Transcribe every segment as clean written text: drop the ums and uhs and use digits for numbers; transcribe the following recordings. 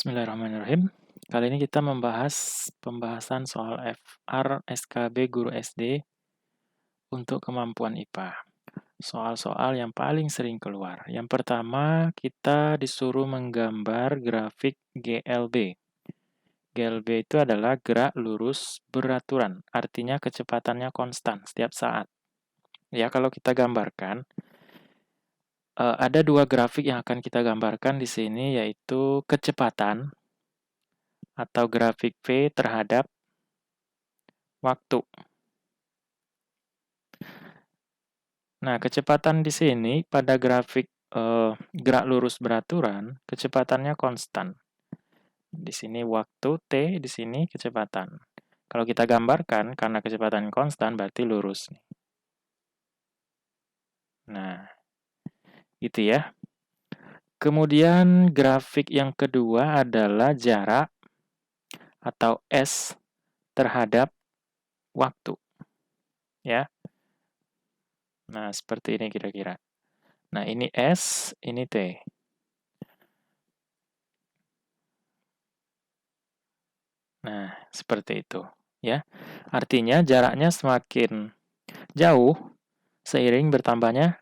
Bismillahirrahmanirrahim. Kali ini kita membahas pembahasan soal FR SKB Guru SD untuk kemampuan IPA. Soal-soal yang paling sering keluar. Yang pertama, kita disuruh menggambar grafik GLB. GLB itu adalah gerak lurus beraturan, artinya kecepatannya konstan setiap saat. Ya, kalau kita gambarkan, ada dua grafik yang akan kita gambarkan di sini, yaitu kecepatan atau grafik V terhadap waktu. Nah, kecepatan di sini pada grafik gerak lurus beraturan, kecepatannya konstan. Di sini waktu T, di sini kecepatan. Kalau kita gambarkan, karena kecepatan konstan, berarti lurus. Nah, itu ya. Kemudian grafik yang kedua adalah jarak atau S terhadap waktu. Ya. Nah, seperti ini kira-kira. Nah, ini S, ini T. Nah, seperti itu. Ya. Artinya jaraknya semakin jauh seiring bertambahnya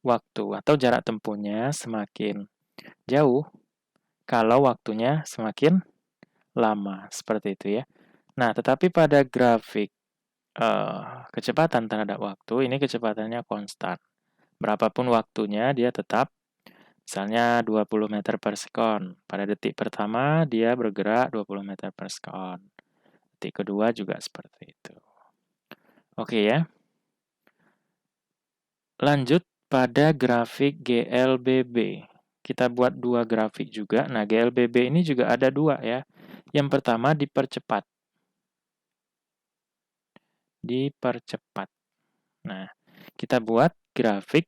waktu atau jarak tempuhnya semakin jauh kalau waktunya semakin lama. Seperti itu ya. Nah, tetapi pada grafik kecepatan terhadap waktu, ini kecepatannya konstan. Berapapun waktunya, dia tetap misalnya 20 meter per sekon. Pada detik pertama, dia bergerak 20 meter per sekon. Detik kedua juga seperti itu. Oke ya. Lanjut pada grafik GLBB. Kita buat dua grafik juga. Nah, GLBB ini juga ada dua ya. Yang pertama dipercepat. Dipercepat. Nah, kita buat grafik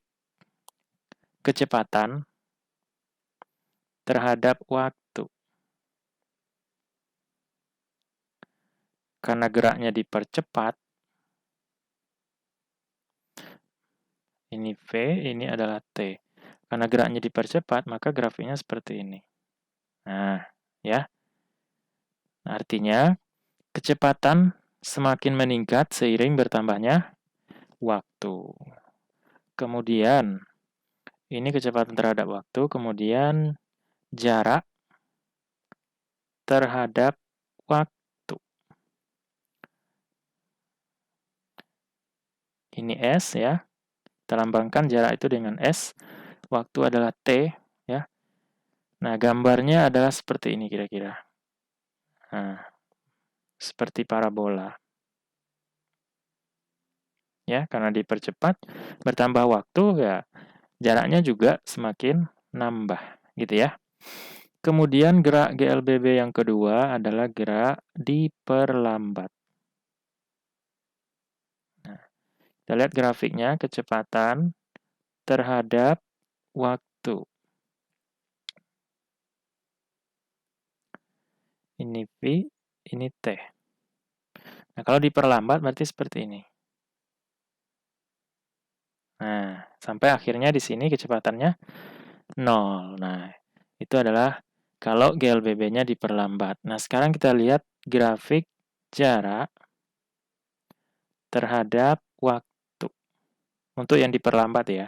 kecepatan terhadap waktu. Karena geraknya dipercepat, ini V, ini adalah T. Karena geraknya dipercepat, maka grafiknya seperti ini. Nah, ya. Artinya, kecepatan semakin meningkat seiring bertambahnya waktu. Kemudian, ini kecepatan terhadap waktu, kemudian jarak terhadap waktu. Ini S ya. Kita lambangkan jarak itu dengan S. Waktu adalah T ya. Nah, gambarnya adalah seperti ini kira-kira. Nah, seperti parabola. Ya, karena dipercepat, bertambah waktu ya, jaraknya juga semakin nambah, gitu ya. Kemudian gerak GLBB yang kedua adalah gerak diperlambat. Nah, kita lihat grafiknya, kecepatan terhadap waktu. Ini V, ini T. Nah, kalau diperlambat berarti seperti ini. Nah, sampai akhirnya di sini kecepatannya 0. Nah, itu adalah kalau GLBB-nya diperlambat. Nah, sekarang kita lihat grafik jarak terhadap waktu. Untuk yang diperlambat ya.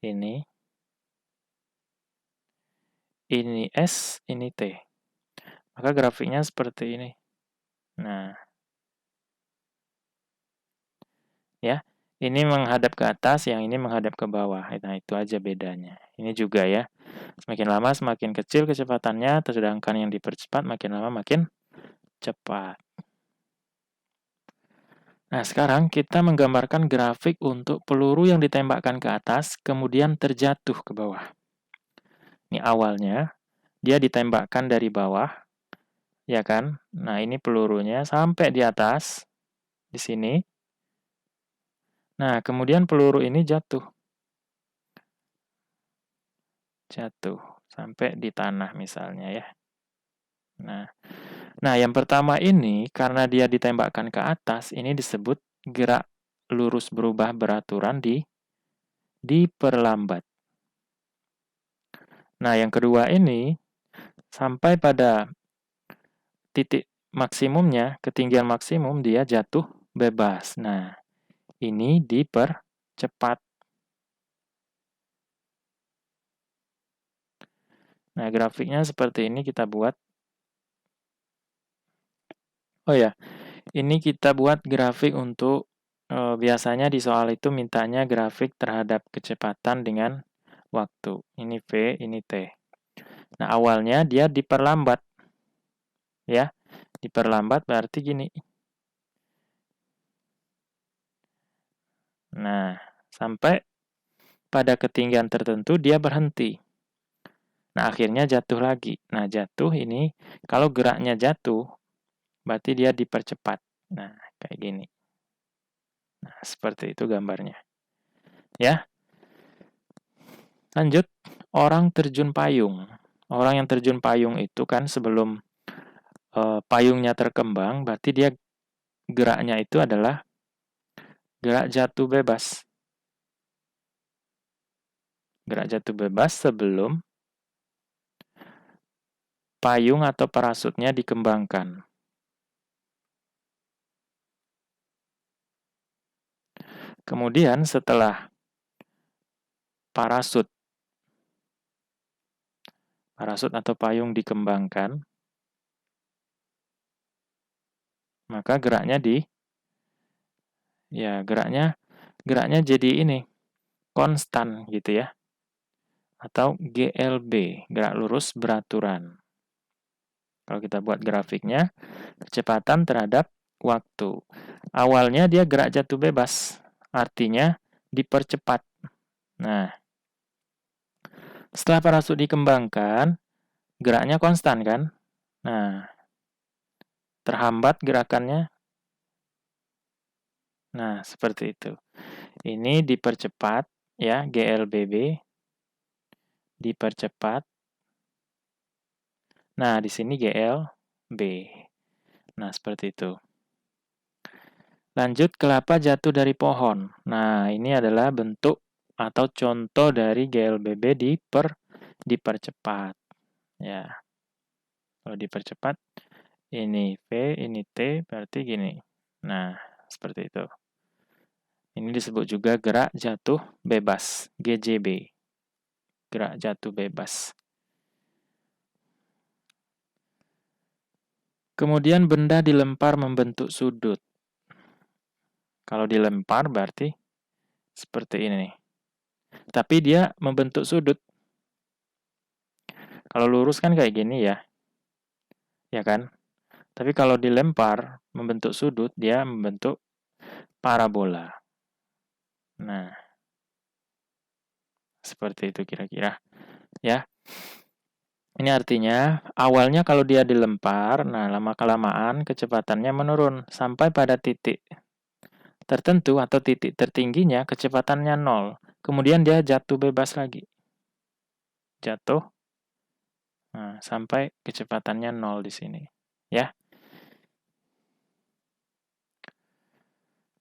Ini S, ini T. Maka grafiknya seperti ini. Nah, ya. Ini menghadap ke atas, yang ini menghadap ke bawah. Nah, itu aja bedanya. Ini juga ya. Semakin lama semakin kecil kecepatannya, sedangkan yang dipercepat makin lama makin cepat. Nah, sekarang kita menggambarkan grafik untuk peluru yang ditembakkan ke atas, kemudian terjatuh ke bawah. Ini awalnya, dia ditembakkan dari bawah, ya kan? Nah, ini pelurunya sampai di atas, di sini. Nah, kemudian peluru ini jatuh. Jatuh, sampai di tanah misalnya ya. Nah, yang pertama ini, karena dia ditembakkan ke atas, ini disebut gerak lurus berubah beraturan diperlambat. Nah, yang kedua ini, sampai pada titik maksimumnya, ketinggian maksimum, dia jatuh bebas. Nah, ini dipercepat. Nah, grafiknya seperti ini kita buat. Oh ya, ini kita buat grafik untuk, biasanya di soal itu mintanya grafik terhadap kecepatan dengan waktu. Ini V, ini T. Nah, awalnya dia diperlambat. Ya, diperlambat berarti gini. Nah, sampai pada ketinggian tertentu dia berhenti. Nah, akhirnya jatuh lagi. Nah, jatuh ini, kalau geraknya jatuh, berarti dia dipercepat. Nah, kayak gini. Nah, seperti itu gambarnya. Ya, lanjut. Orang terjun payung. Orang yang terjun payung itu kan sebelum payungnya terkembang, berarti dia geraknya itu adalah gerak jatuh bebas. Gerak jatuh bebas sebelum payung atau parasutnya dikembangkan. Kemudian setelah parasut atau payung dikembangkan, maka geraknya geraknya jadi ini konstan gitu ya, atau GLB, gerak lurus beraturan. Kalau kita buat grafiknya, kecepatan terhadap waktu. Awalnya dia gerak jatuh bebas, artinya dipercepat. Nah, setelah parasut dikembangkan, geraknya konstan kan? Nah, terhambat gerakannya. Nah, seperti itu. Ini dipercepat ya, GLBB dipercepat. Nah, di sini GLB. Nah, seperti itu. Lanjut, kelapa jatuh dari pohon. Nah, ini adalah bentuk atau contoh dari GLBB dipercepat. Ya, kalau dipercepat, ini V, ini T, berarti gini. Nah, seperti itu. Ini disebut juga gerak jatuh bebas, GJB. Gerak jatuh bebas. Kemudian benda dilempar membentuk sudut. Kalau dilempar berarti seperti ini nih. Tapi dia membentuk sudut. Kalau lurus kan kayak gini ya. Ya kan? Tapi kalau dilempar membentuk sudut, dia membentuk parabola. Nah, seperti itu kira-kira. Ya. Ini artinya, awalnya kalau dia dilempar, nah lama-kelamaan kecepatannya menurun sampai pada titik tertentu atau titik tertingginya kecepatannya 0. Kemudian dia jatuh bebas lagi. Jatuh, nah, sampai kecepatannya 0 di sini. Ya.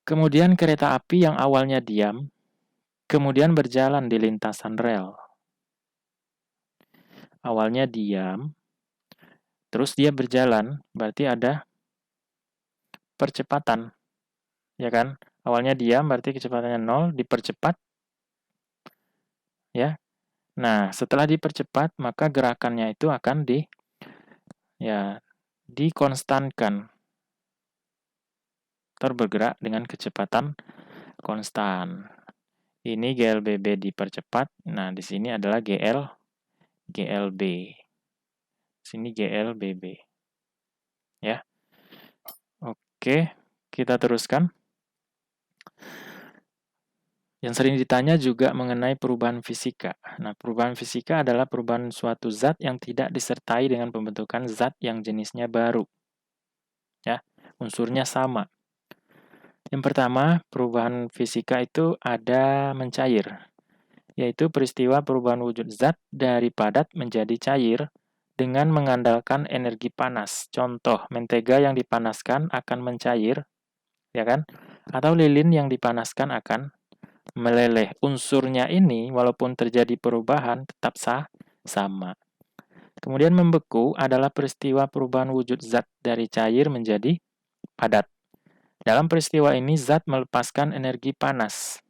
Kemudian kereta api yang awalnya diam, kemudian berjalan di lintasan rel. Awalnya diam, terus dia berjalan, berarti ada percepatan. Ya kan? Awalnya diam, berarti kecepatannya 0, dipercepat. Ya. Nah, setelah dipercepat, maka gerakannya itu akan dikonstankan. Bergerak dengan kecepatan konstan. Ini GLBB dipercepat. Nah, di sini adalah GLB. Sini GLBB. Ya. Oke, kita teruskan. Yang sering ditanya juga mengenai perubahan fisika. Nah, perubahan fisika adalah perubahan suatu zat yang tidak disertai dengan pembentukan zat yang jenisnya baru. Ya, unsurnya sama. Yang pertama, perubahan fisika itu ada mencair, yaitu peristiwa perubahan wujud zat dari padat menjadi cair dengan mengandalkan energi panas. Contoh, mentega yang dipanaskan akan mencair, ya kan? Atau lilin yang dipanaskan akan meleleh. Unsurnya ini, walaupun terjadi perubahan, tetap sama. Kemudian membeku adalah peristiwa perubahan wujud zat dari cair menjadi padat. Dalam peristiwa ini, zat melepaskan energi panas.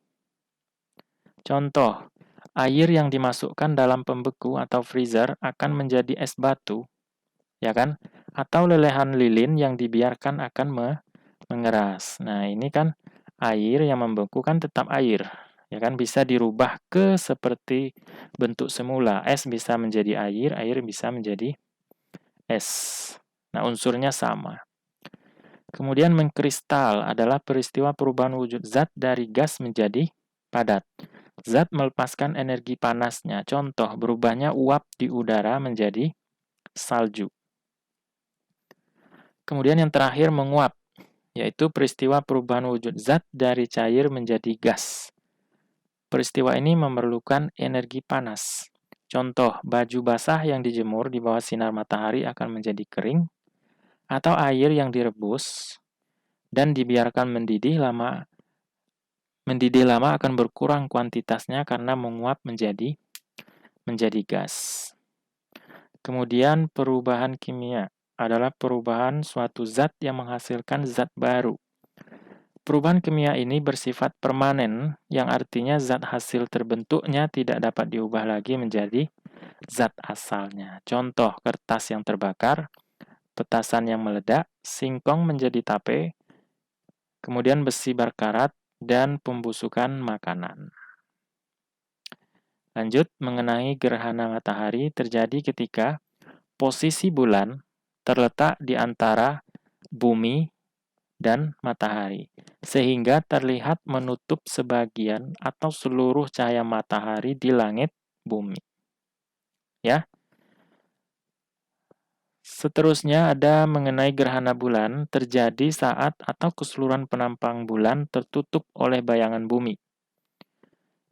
Contoh, air yang dimasukkan dalam pembeku atau freezer akan menjadi es batu, ya kan? Atau lelehan lilin yang dibiarkan akan mengeras. Nah, ini kan air yang membeku kan tetap air, ya kan? Bisa dirubah ke seperti bentuk semula. Es bisa menjadi air bisa menjadi es. Nah, unsurnya sama. Kemudian mengkristal adalah peristiwa perubahan wujud zat dari gas menjadi padat. Zat melepaskan energi panasnya. Contoh, berubahnya uap di udara menjadi salju. Kemudian yang terakhir menguap, yaitu peristiwa perubahan wujud zat dari cair menjadi gas. Peristiwa ini memerlukan energi panas. Contoh, baju basah yang dijemur di bawah sinar matahari akan menjadi kering, atau air yang direbus dan dibiarkan mendidih lama akan berkurang kuantitasnya karena menguap menjadi gas. Kemudian perubahan kimia adalah perubahan suatu zat yang menghasilkan zat baru. Perubahan kimia ini bersifat permanen, yang artinya zat hasil terbentuknya tidak dapat diubah lagi menjadi zat asalnya. Contoh, kertas yang terbakar, petasan yang meledak, singkong menjadi tape, kemudian besi berkarat, dan pembusukan makanan. Lanjut, mengenai gerhana matahari terjadi ketika posisi bulan terletak di antara bumi dan matahari, sehingga terlihat menutup sebagian atau seluruh cahaya matahari di langit bumi. Ya. Seterusnya ada mengenai gerhana bulan terjadi saat atau keseluruhan penampang bulan tertutup oleh bayangan bumi.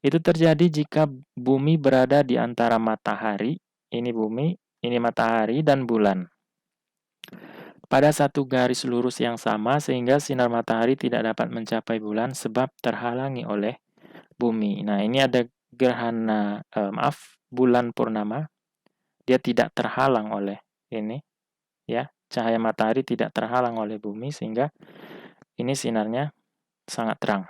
Itu terjadi jika bumi berada di antara matahari, ini bumi, ini matahari, dan bulan pada satu garis lurus yang sama sehingga sinar matahari tidak dapat mencapai bulan sebab terhalangi oleh bumi. Nah, ini ada gerhana, bulan purnama, dia tidak terhalang oleh ini, ya, cahaya matahari tidak terhalang oleh bumi sehingga ini sinarnya sangat terang.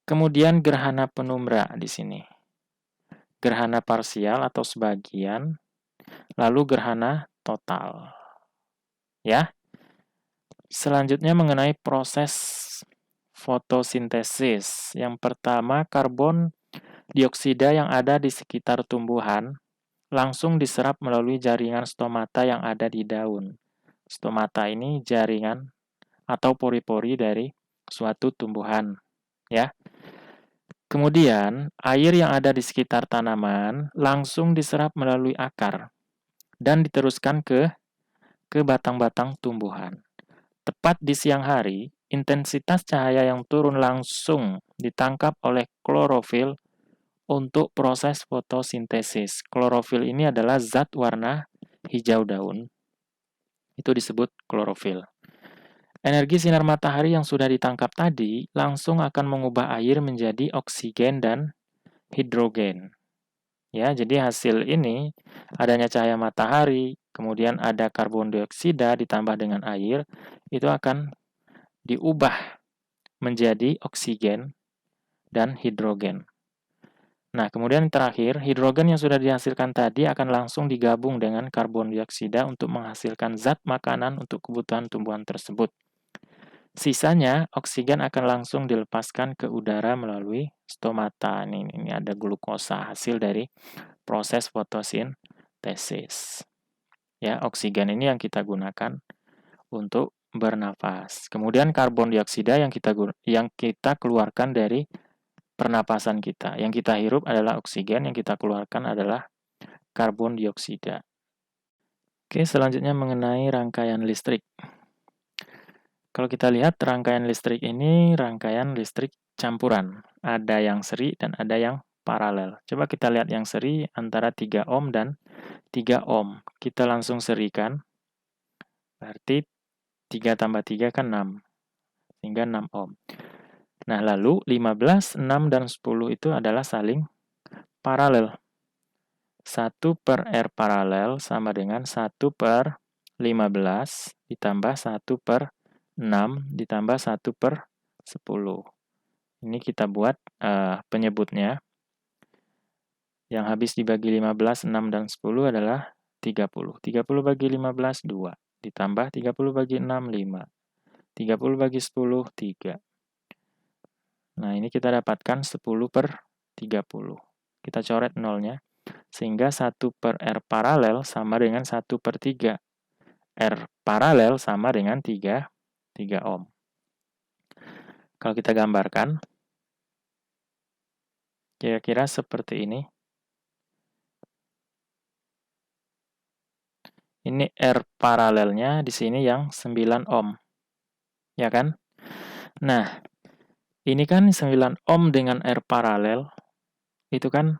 Kemudian gerhana penumbra di sini. Gerhana parsial atau sebagian, lalu gerhana total. Ya. Selanjutnya mengenai proses fotosintesis. Yang pertama, karbon dioksida yang ada di sekitar tumbuhan langsung diserap melalui jaringan stomata yang ada di daun. Stomata ini jaringan atau pori-pori dari suatu tumbuhan, ya. Kemudian, air yang ada di sekitar tanaman langsung diserap melalui akar dan diteruskan ke batang-batang tumbuhan. Tepat di siang hari, intensitas cahaya yang turun langsung ditangkap oleh klorofil untuk proses fotosintesis. Klorofil ini adalah zat warna hijau daun. Itu disebut klorofil. Energi sinar matahari yang sudah ditangkap tadi langsung akan mengubah air menjadi oksigen dan hidrogen. Ya, jadi hasil ini adanya cahaya matahari, kemudian ada karbon dioksida ditambah dengan air, itu akan diubah menjadi oksigen dan hidrogen. Nah, kemudian terakhir, hidrogen yang sudah dihasilkan tadi akan langsung digabung dengan karbon dioksida untuk menghasilkan zat makanan untuk kebutuhan tumbuhan tersebut. Sisanya, oksigen akan langsung dilepaskan ke udara melalui stomata. Ini ada glukosa, hasil dari proses fotosintesis. Ya, oksigen ini yang kita gunakan untuk bernafas. Kemudian karbon dioksida yang kita keluarkan dari pernapasan kita. Yang kita hirup adalah oksigen, yang kita keluarkan adalah karbon dioksida. Oke, selanjutnya mengenai rangkaian listrik. Kalau kita lihat rangkaian listrik ini rangkaian listrik campuran. Ada yang seri dan ada yang paralel. Coba kita lihat yang seri antara 3 ohm dan 3 ohm. Kita langsung serikan. Berarti 3 tambah 3 kan 6. Sehingga 6 ohm. Nah, lalu 15, 6, dan 10 itu adalah saling paralel. 1 per R paralel sama dengan 1 per 15 ditambah 1 per 6 ditambah 1 per 10. Ini kita buat penyebutnya. Yang habis dibagi 15, 6, dan 10 adalah 30. 30 bagi 15, 2. Ditambah 30 bagi 6, 5. 30 bagi 10, 3. Nah, ini kita dapatkan 10 per 30. Kita coret nolnya. Sehingga 1 per R paralel sama dengan 1 per 3. R paralel sama dengan 3 ohm. Kalau kita gambarkan, kira-kira seperti ini. Ini R paralelnya di sini yang 9 ohm. Ya kan? Nah, ini kan 9 ohm dengan R paralel, itu kan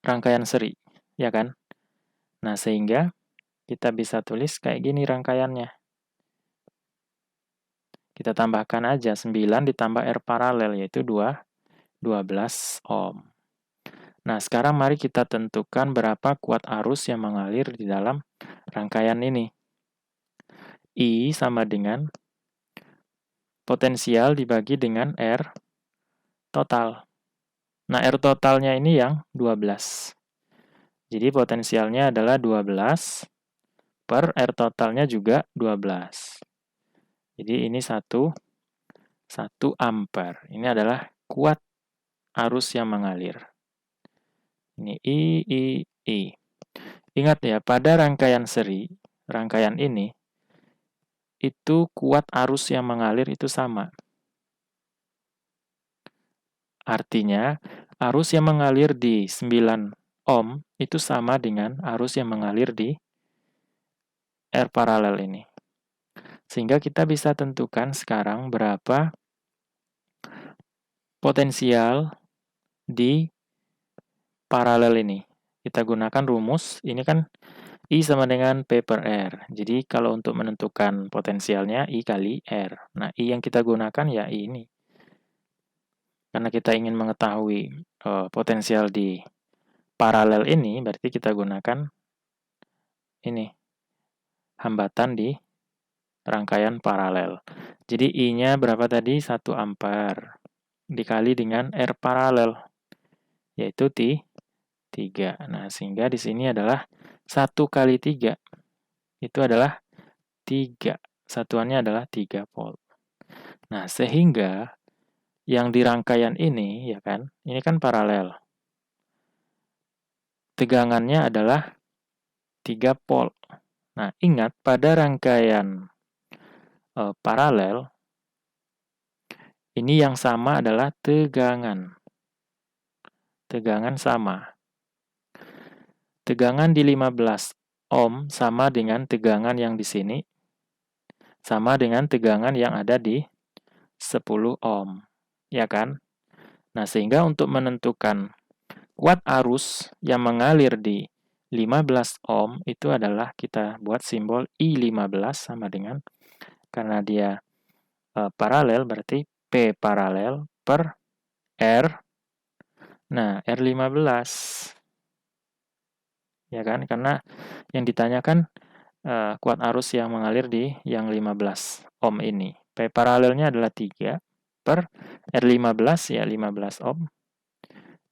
rangkaian seri, ya kan? Nah, sehingga kita bisa tulis kayak gini rangkaiannya. Kita tambahkan aja 9 ditambah R paralel, yaitu 12 ohm. Nah, sekarang mari kita tentukan berapa kuat arus yang mengalir di dalam rangkaian ini. I sama dengan potensial dibagi dengan R total. Nah, R totalnya ini yang 12. Jadi potensialnya adalah 12 per R totalnya juga 12. Jadi ini 1 ampere. Ini adalah kuat arus yang mengalir. Ini I. Ingat ya, pada rangkaian seri, rangkaian ini, itu kuat arus yang mengalir itu sama. Artinya, arus yang mengalir di 9 ohm itu sama dengan arus yang mengalir di R paralel ini. Sehingga kita bisa tentukan sekarang berapa potensial di paralel ini. Kita gunakan rumus, ini kan I sama dengan P per R. Jadi kalau untuk menentukan potensialnya I kali R. Nah, I yang kita gunakan ya I ini. Karena kita ingin mengetahui potensial di paralel ini, berarti kita gunakan ini, hambatan di rangkaian paralel. Jadi I-nya berapa tadi? 1 ampere. Dikali dengan R paralel, yaitu 3. Nah, sehingga di sini adalah 1 kali 3. Itu adalah 3. Satuannya adalah 3 volt. Nah, sehingga yang di rangkaian ini, ya kan, ini kan paralel. Tegangannya adalah 3 volt. Nah, ingat pada rangkaian paralel, ini yang sama adalah tegangan. Tegangan sama. Tegangan di 15 ohm sama dengan tegangan yang di sini, sama dengan tegangan yang ada di 10 ohm. Ya kan? Nah, sehingga untuk menentukan kuat arus yang mengalir di 15 ohm itu adalah kita buat simbol I15 sama dengan, karena dia paralel berarti P paralel per R. Nah, R15. Ya kan? Karena yang ditanyakan kuat arus yang mengalir di yang 15 ohm ini. P paralelnya adalah 3 per R15 ya 15 ohm.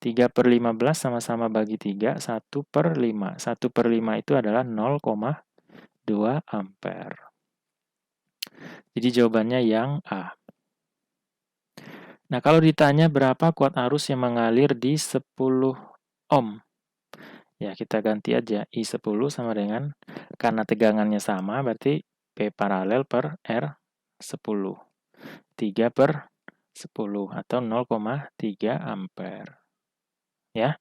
3 per 15 sama-sama bagi 3, 1 per 5. 1 per 5 itu adalah 0,2 ampere. Jadi jawabannya yang A. Nah, kalau ditanya berapa kuat arus yang mengalir di 10 ohm, ya kita ganti aja. I10 sama dengan, karena tegangannya sama, berarti P paralel per R10. 3 per 10 atau 0,3 ampere. Ya.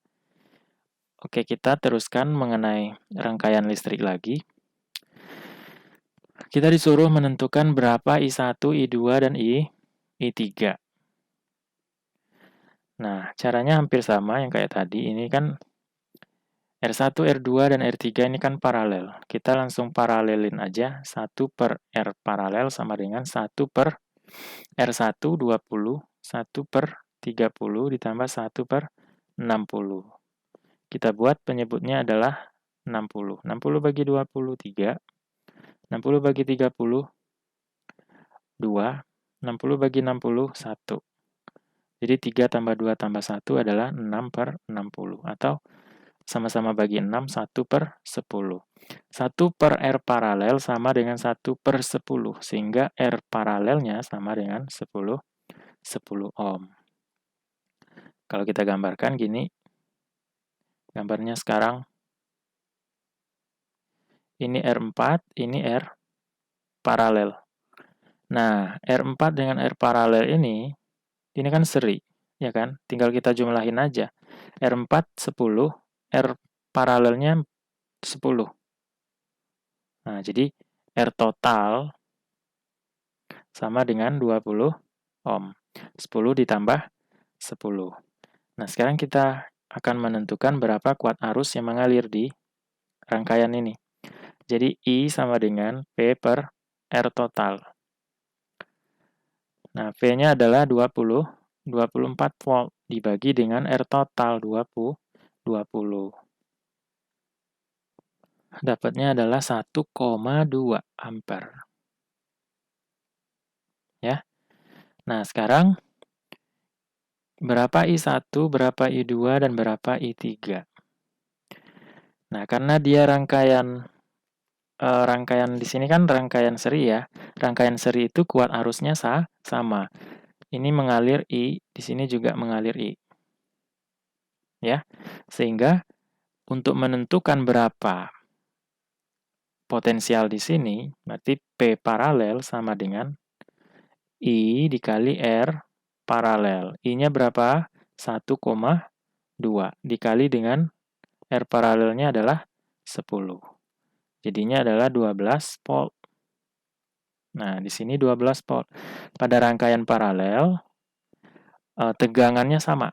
Oke, kita teruskan mengenai rangkaian listrik lagi. Kita disuruh menentukan berapa I1, I2, dan I3. Nah, caranya hampir sama yang kayak tadi. Ini kan R1, R2, dan R3 ini kan paralel. Kita langsung paralelin aja. 1 per R paralel sama dengan 1 per R1 20, 1 per 30 ditambah 1 per 60. kita buat penyebutnya adalah 60. 60 bagi 20, 3. 60 bagi 30, 2. 60 bagi 60, 1. Jadi 3 tambah 2 tambah 1 adalah 6 per 60. Atau sama-sama bagi 6, 1 per 10. 1 per R paralel sama dengan 1 per 10. Sehingga R paralelnya sama dengan 10 ohm. Kalau kita gambarkan gini, gambarnya sekarang, ini R4, ini R paralel. Nah, R4 dengan R paralel ini kan seri, ya kan? Tinggal kita jumlahin aja. R4 10, R paralelnya 10. Nah, jadi R total sama dengan 20 ohm. 10 ditambah 10. Nah, sekarang kita akan menentukan berapa kuat arus yang mengalir di rangkaian ini. Jadi, I sama dengan P per R total. Nah, V-nya adalah 24 volt dibagi dengan R total 20. Dapatnya adalah 1,2 ampere. Ya. Nah, sekarang berapa I1, berapa I2, dan berapa I3? Nah, karena dia rangkaian di sini kan rangkaian seri ya. Rangkaian seri itu kuat arusnya sama. Ini mengalir I, di sini juga mengalir I. Ya. Sehingga untuk menentukan berapa potensial di sini, berarti P paralel sama dengan I dikali R paralel. I-nya berapa? 1,2 dikali dengan R paralelnya adalah 10. Jadinya adalah 12 volt. Nah, di sini 12 volt. Pada rangkaian paralel, tegangannya sama.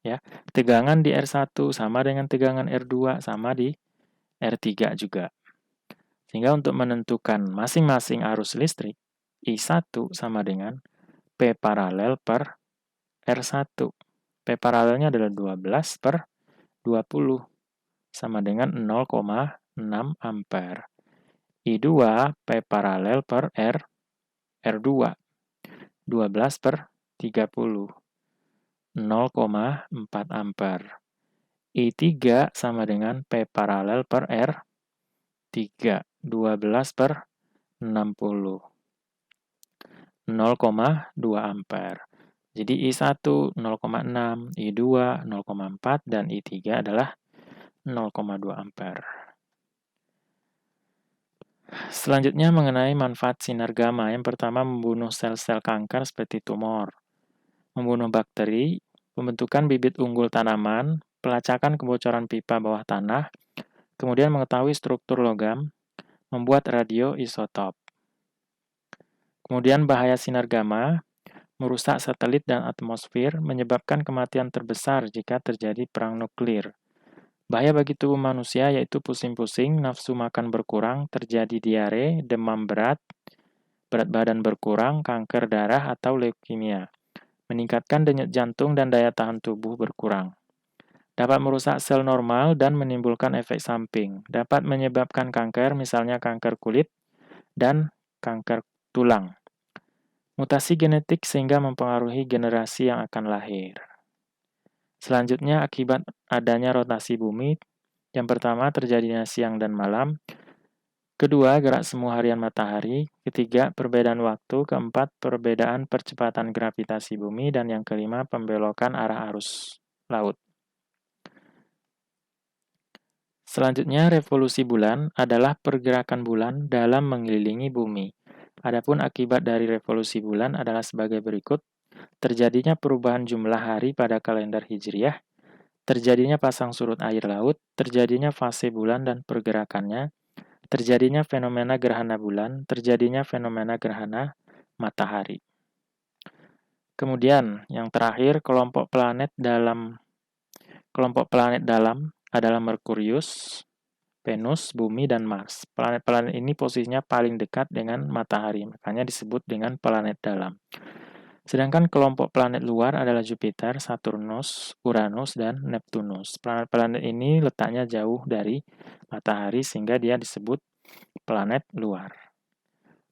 Ya, tegangan di R1 sama dengan tegangan R2 sama di R3 juga. Sehingga untuk menentukan masing-masing arus listrik, I1 sama dengan P paralel per R1. P paralelnya adalah 12 per 20 sama dengan 0,6 ampere. I2 P paralel per R2. 12 per 30. 0,4 ampere. I3 sama dengan P paralel per R3. 12 per 60. 0,2 ampere. Jadi I1 0,6, I2 0,4, dan I3 adalah 0,2 ampere. Selanjutnya mengenai manfaat sinar gamma. Yang pertama, membunuh sel-sel kanker seperti tumor, membunuh bakteri, pembentukan bibit unggul tanaman, pelacakan kebocoran pipa bawah tanah, kemudian mengetahui struktur logam, membuat radioisotop. Kemudian bahaya sinar gamma, merusak satelit dan atmosfer, menyebabkan kematian terbesar jika terjadi perang nuklir. Bahaya bagi tubuh manusia yaitu pusing-pusing, nafsu makan berkurang, terjadi diare, demam berat badan berkurang, kanker darah, atau leukemia. Meningkatkan denyut jantung dan daya tahan tubuh berkurang. Dapat merusak sel normal dan menimbulkan efek samping. Dapat menyebabkan kanker, misalnya kanker kulit dan kanker tulang. Mutasi genetik sehingga mempengaruhi generasi yang akan lahir. Selanjutnya, akibat adanya rotasi bumi, yang pertama terjadinya siang dan malam, kedua gerak semu harian matahari, ketiga perbedaan waktu, keempat perbedaan percepatan gravitasi bumi, dan yang kelima pembelokan arah arus laut. Selanjutnya, revolusi bulan adalah pergerakan bulan dalam mengelilingi bumi. Adapun akibat dari revolusi bulan adalah sebagai berikut. Terjadinya perubahan jumlah hari pada kalender Hijriah, terjadinya pasang surut air laut, terjadinya fase bulan dan pergerakannya, terjadinya fenomena gerhana bulan, terjadinya fenomena gerhana matahari. Kemudian, yang terakhir, kelompok planet dalam adalah Merkurius, Venus, Bumi, dan Mars. Planet-planet ini posisinya paling dekat dengan matahari, makanya disebut dengan planet dalam. Sedangkan kelompok planet luar adalah Jupiter, Saturnus, Uranus, dan Neptunus. Planet-planet ini letaknya jauh dari matahari sehingga dia disebut planet luar.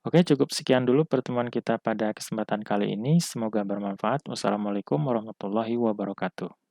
Oke, cukup sekian dulu pertemuan kita pada kesempatan kali ini. Semoga bermanfaat. Wassalamualaikum warahmatullahi wabarakatuh.